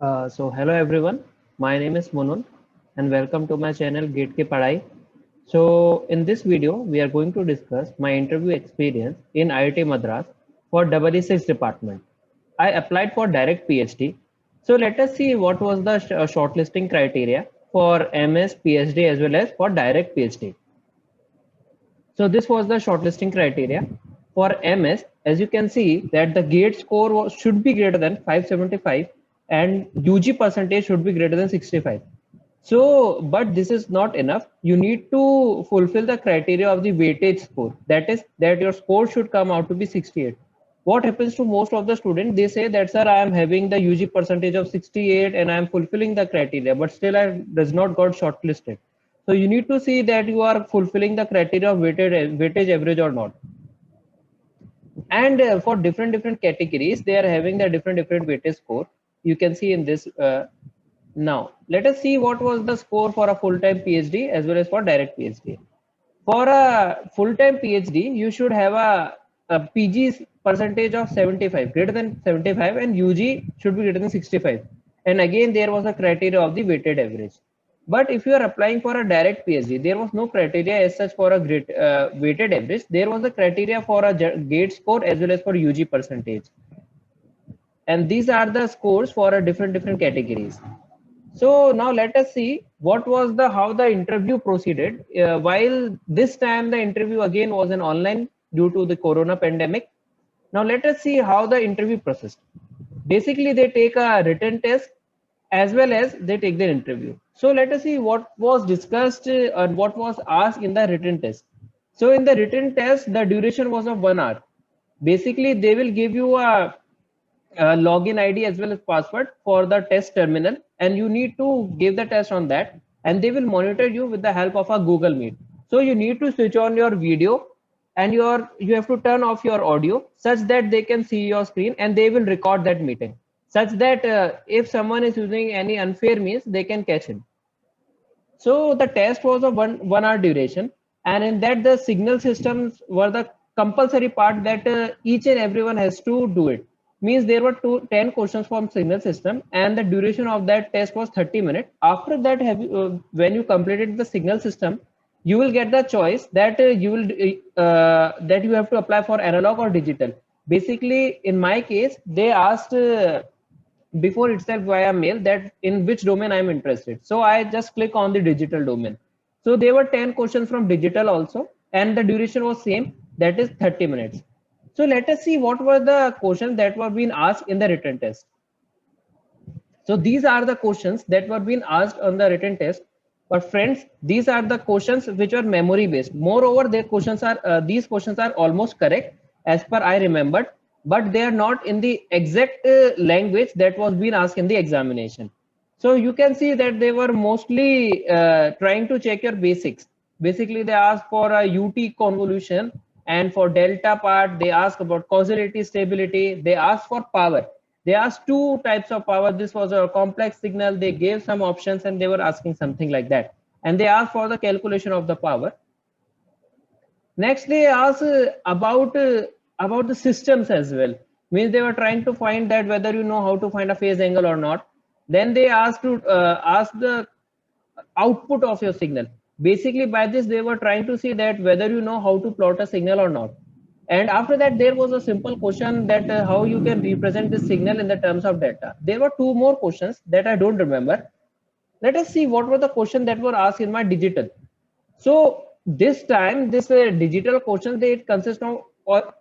Hello everyone, my name is Munun and welcome to my channel Gate Ki Padhai. So in this video, we are going to discuss my interview experience in IIT Madras for EE6 department. I applied for direct PhD. So let us see what was the shortlisting criteria for MS, PhD as well as for direct PhD. So this was the shortlisting criteria. For MS, as you can see that the GATE score should be greater than 575 and UG percentage should be greater than 65. So, but this is not enough. You need to fulfill the criteria of the weightage score. That is that your score should come out to be 68. What happens to most of the students? They say that, sir, I am having the UG percentage of 68 and I am fulfilling the criteria, but still I does not got shortlisted. So you need to see that you are fulfilling the criteria of weightage average or not. And for different categories, they are having the different weightage score. You can see in this. Now, let us see what was the score for a full-time PhD as well as for direct PhD. For a full-time PhD, you should have a PG percentage of 75, greater than 75, and UG should be greater than 65. And again, there was a criteria of the weighted average. But if you are applying for a direct PhD, there was no criteria as such for a weighted average. There was a criteria for a GATE score as well as for UG percentage. And these are the scores for a different categories. So now let us see what was the how the interview proceeded. While this time the interview again was an online due to the corona pandemic. Now let us see how the interview processed. Basically, they take a written test as well as they take their interview. So let us see what was discussed and what was asked in the written test. So in the written test, the duration was of 1 hour. Basically, they will give you a login ID as well as password for the test terminal, and you need to give the test on that, and they will monitor you with the help of a Google Meet. So you need to switch on your video and you have to turn off your audio such that they can see your screen, and they will record that meeting such that if someone is using any unfair means, they can catch him. So the test was of 1 hour duration, and in that the signal systems were the compulsory part that each and everyone has to do it. Means there were 10 questions from signal system, and the duration of that test was 30 minutes. After that, when you completed the signal system, you will get the choice that that you have to apply for analog or digital. Basically, in my case, they asked. Before itself via mail that in which domain I'm interested. So I just click on the digital domain. So there were 10 questions from digital also, and the duration was same, that is 30 minutes. So let us see what were the questions that were being asked in the written test. So these are the questions that were being asked on the written test. But friends, these are the questions which are memory based. Moreover, these questions are almost correct as per I remembered, but they are not in the exact language that was being asked in the examination. So you can see that they were mostly trying to check your basics. Basically, they asked for a UT convolution, and for delta part, they ask about causality, stability. They asked for power. They asked two types of power. This was a complex signal. They gave some options and they were asking something like that. And they asked for the calculation of the power. Next, they asked about the systems as well. Means they were trying to find that whether you know how to find a phase angle or not. Then they asked to ask the output of your signal. Basically, by this, they were trying to see that whether you know how to plot a signal or not. And after that, there was a simple question that how you can represent this signal in the terms of data. There were two more questions that I don't remember. Let us see what were the questions that were asked in my digital. So this time, this digital questions, they consist of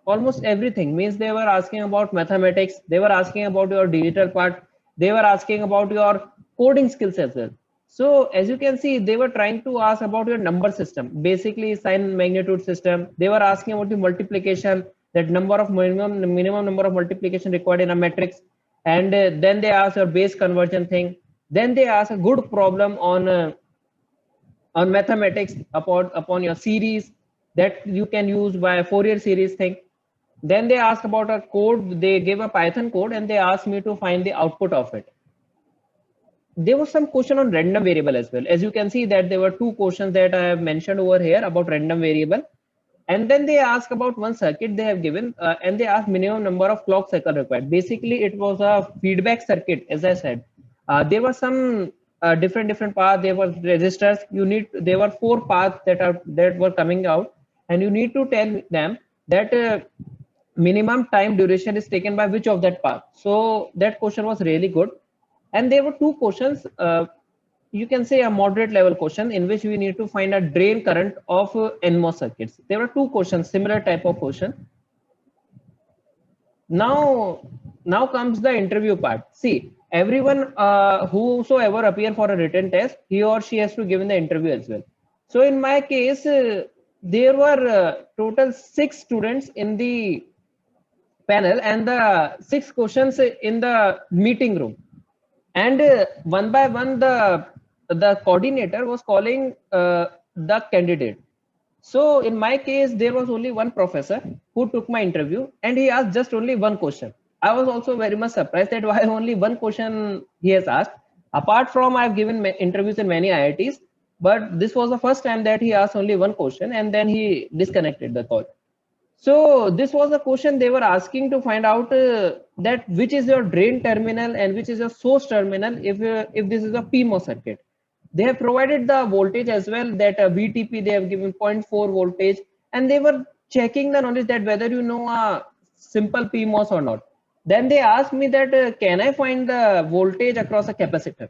almost everything. Means they were asking about mathematics, they were asking about your digital part, they were asking about your coding skills as well. So as you can see, they were trying to ask about your number system, basically sign magnitude system. They were asking about the multiplication, that number of minimum number of multiplication required in a matrix, and then they ask your base conversion thing. Then they ask a good problem on mathematics upon your series that you can use by Fourier series thing. Then they ask about a code. They gave a Python code and they asked me to find the output of it. There was some question on random variable as well. As you can see that there were two questions that I have mentioned over here about random variable. And then they ask about one circuit they have given, and they ask minimum number of clock cycle required. Basically, it was a feedback circuit, as I said. There were some different paths. There were registers. There were 4 paths that were coming out, and you need to tell them that minimum time duration is taken by which of that path. So that question was really good. And there were 2 questions. You can say a moderate level question in which we need to find a drain current of NMOS circuits. There were 2 questions, similar type of question. Now comes the interview part. See, everyone whosoever appear for a written test, he or she has to give in the interview as well. So in my case, there were total 6 students in the panel and the 6 questions in the meeting room, and one by one the coordinator was calling the candidate. So in my case, there was only one professor who took my interview, and he asked just only one question. I was also very much surprised that why only one question he has asked. Apart from I've given interviews in many IITs, but this was the first time that he asked only one question and then he disconnected the call. So this was the question they were asking to find out that which is your drain terminal and which is your source terminal if this is a PMOS circuit. They have provided the voltage as well, that VTP they have given zero point 0.4 voltage, and they were checking the knowledge that whether you know a simple PMOS or not. Then they asked me that can I find the voltage across a capacitor.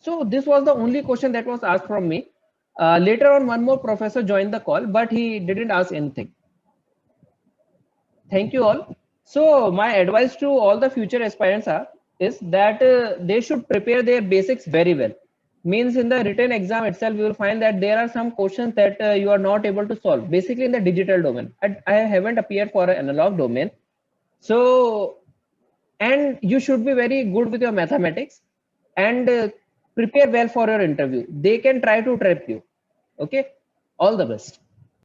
So this was the only question that was asked from me. Later on, one more professor joined the call, but he didn't ask anything. Thank you all. So my advice to all the future aspirants is that they should prepare their basics very well. Means in the written exam itself, you will find that there are some questions that you are not able to solve. Basically in the digital domain. I haven't appeared for an analog domain. So, and you should be very good with your mathematics and prepare well for your interview. They can try to trap you. Okay. All the best.